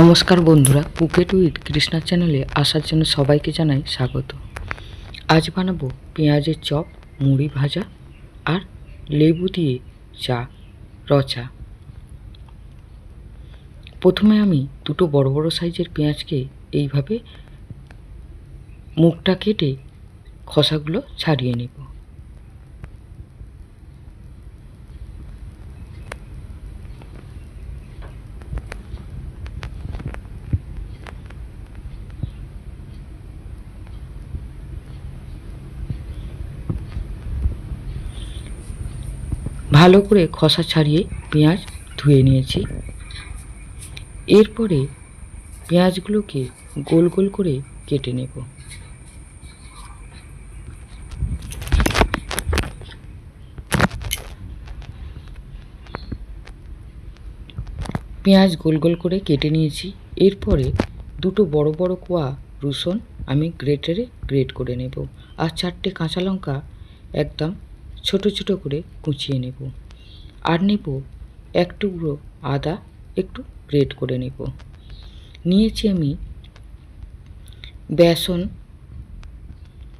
নমস্কার বন্ধুরা, cook it with Krishna চ্যানেলে আসার জন্য সবাইকে জানাই স্বাগত। আজ বানাবো পেঁয়াজের চপ, মুড়ি ভাজা আর লেবু দিয়ে চা, রচা। প্রথমে আমি দুটো বড় বড় সাইজের পেঁয়াজকে এইভাবে মুখটা কেটে খোসাগুলো ছাড়িয়ে নেব। ভালো করে খোসা ছাড়িয়ে পেঁয়াজ ধুয়ে নিয়েছি। এরপরে পেঁয়াজগুলোকে গোল গোল করে কেটে নেব। পেঁয়াজ গোল গোল করে কেটে নিয়েছি। এরপরে দুটো বড় বড় কোয়া রসুন আমি গ্রেটারে গ্রেট করে নেব, আর 4টে কাঁচা লঙ্কা একদম ছোট ছোট করে কুচিয়ে নেব, আর নেব 1 টুকরো আদা একটু গ্রেট করে নেব। নিয়েছি আমি বেসন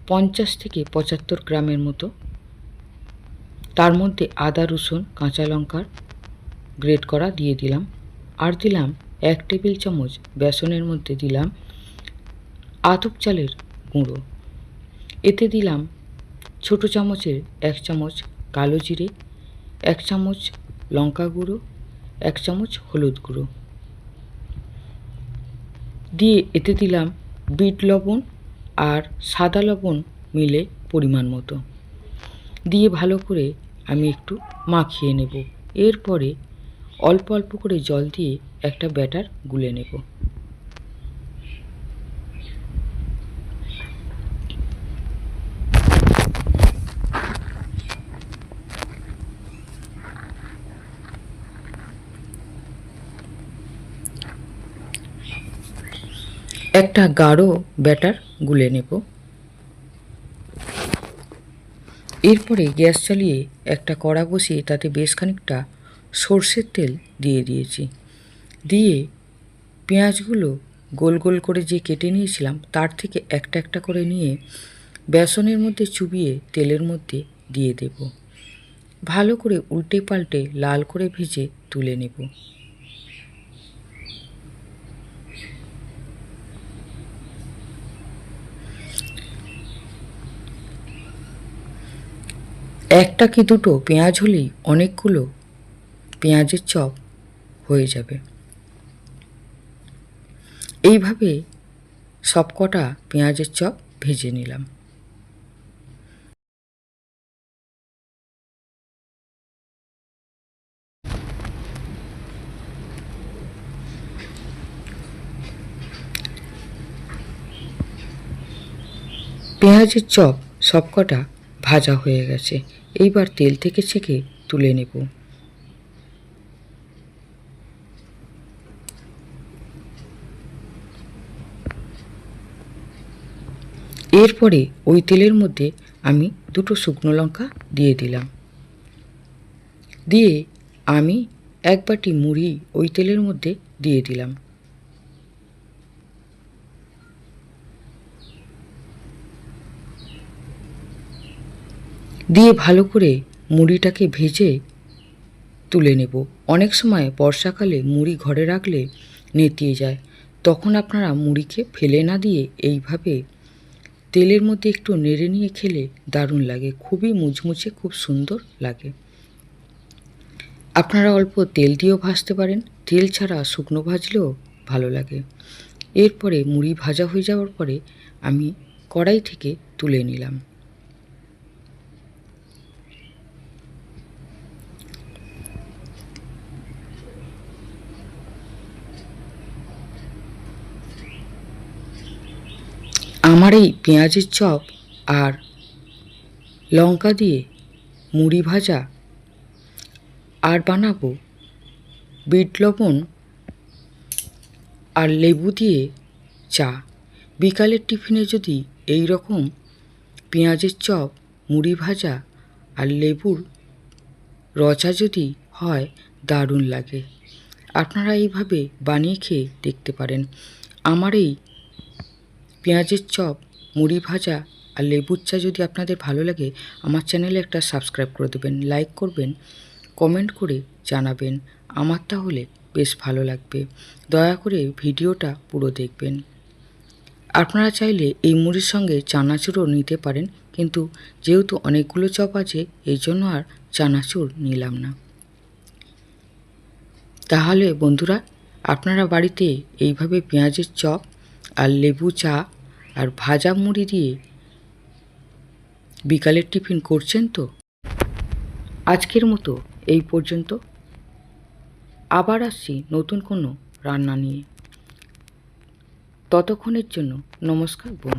50 থেকে 75 গ্রামের মতো, তার মধ্যে আদা রসুন কাঁচা লঙ্কার গ্রেট করা দিয়ে দিলাম, আর দিলাম 1 টেবিল চামচ বেসনের মধ্যে দিলাম আতপ চালের গুঁড়ো। এতে দিলাম ছোটো চামচের 1 চামচ কালো জিরে, 1 চামচ লঙ্কা গুঁড়ো, 1 চামচ হলুদ গুঁড়ো দিয়ে এতে দিলাম বিট লবণ আর সাদা লবণ মিলে পরিমাণ মতো দিয়ে ভালো করে আমি একটু মাখিয়ে নেব। এরপরে অল্প অল্প করে জল দিয়ে একটা ব্যাটার গুলে নেব। একটা গাঢ় ব্যাটার গুলে নেব। এরপরে গ্যাস চালিয়ে একটা কড়া বসিয়ে তাতে বেশ খানিকটা সর্ষের তেল দিয়ে দিয়েছি। দিয়ে পেঁয়াজগুলো গোল গোল করে যে কেটে নিয়েছিলাম তার থেকে একটা একটা করে নিয়ে বেসনের মধ্যে চুবিয়ে তেলের মধ্যে দিয়ে দেব। ভালো করে উল্টে পাল্টে লাল করে ভেজে তুলে নেব। একটা কি দুটো পেঁয়াজ হলেই অনেকগুলো পেঁয়াজের চপ হয়ে যাবে। এইভাবে সবকটা পেঁয়াজের চপ ভেজে নিলাম। পেঁয়াজের চপ সবকটা ভাজা হয়ে গেছে। এইবার তেল থেকে ছেঁকে তুলে নেব। এরপরে ওই তেলের মধ্যে আমি দুটো শুকনো লঙ্কা দিয়ে দিলাম। দিয়ে আমি 1 বাটি মুড়ি ওই তেলের মধ্যে দিয়ে দিলাম। দিয়ে ভালো করে মুড়িটাকে ভেজে তুলে নেব। অনেক সময় বর্ষাকালে মুড়ি ঘরে রাখলে নেতিয়ে যায়, তখন আপনারা মুড়িকে ফেলে না দিয়ে এইভাবে তেলের মধ্যে একটু নেড়ে নিয়ে খেলে দারুণ লাগে, খুবই মুচমুচে, খুব সুন্দর লাগে। আপনারা অল্প তেল দিয়েও ভাজতে পারেন, তেল ছাড়া শুকনো ভাজলেও ভালো লাগে। এরপরে মুড়ি ভাজা হয়ে যাওয়ার পরে আমি কড়াই থেকে তুলে নিলাম। আমার এই পেঁয়াজের চপ আর লঙ্কা দিয়ে মুড়ি ভাজা আর বানাবো বিট লবণ আর লেবু দিয়ে চা। বিকালের টিফিনে যদি এই রকম পেঁয়াজের চপ, মুড়ি ভাজা আর লেবুর রচা যদি হয়, দারুণ লাগে। আপনারা এইভাবে বানিয়ে খেয়ে দেখতে পারেন। আমার এই পেঁয়াজের চপ, মুড়ি ভাজা আর লেবুর চা যদি আপনাদের ভালো লাগে, আমার চ্যানেলে একটা সাবস্ক্রাইব করে দেবেন, লাইক করবেন, কমেন্ট করে জানাবেন। আমার তাহলে বেশ ভালো লাগবে। দয়া করে ভিডিওটা পুরো দেখবেন। আপনারা চাইলে এই মুড়ির সঙ্গে চানাচুরও নিতে পারেন, কিন্তু যেহেতু অনেকগুলো চপ আছে এই জন্য আর চানাচুর নিলাম না। তাহলে বন্ধুরা, আপনারা বাড়িতে এইভাবে পেঁয়াজের চপ আর লেবু চা আর ভাজা মুড়ি দিয়ে বিকালের টিফিন করছেন তো? আজকের মতো এই পর্যন্ত। আবার আসছি নতুন কোনো রান্না নিয়ে। ততক্ষণের জন্য নমস্কার বন্ধু।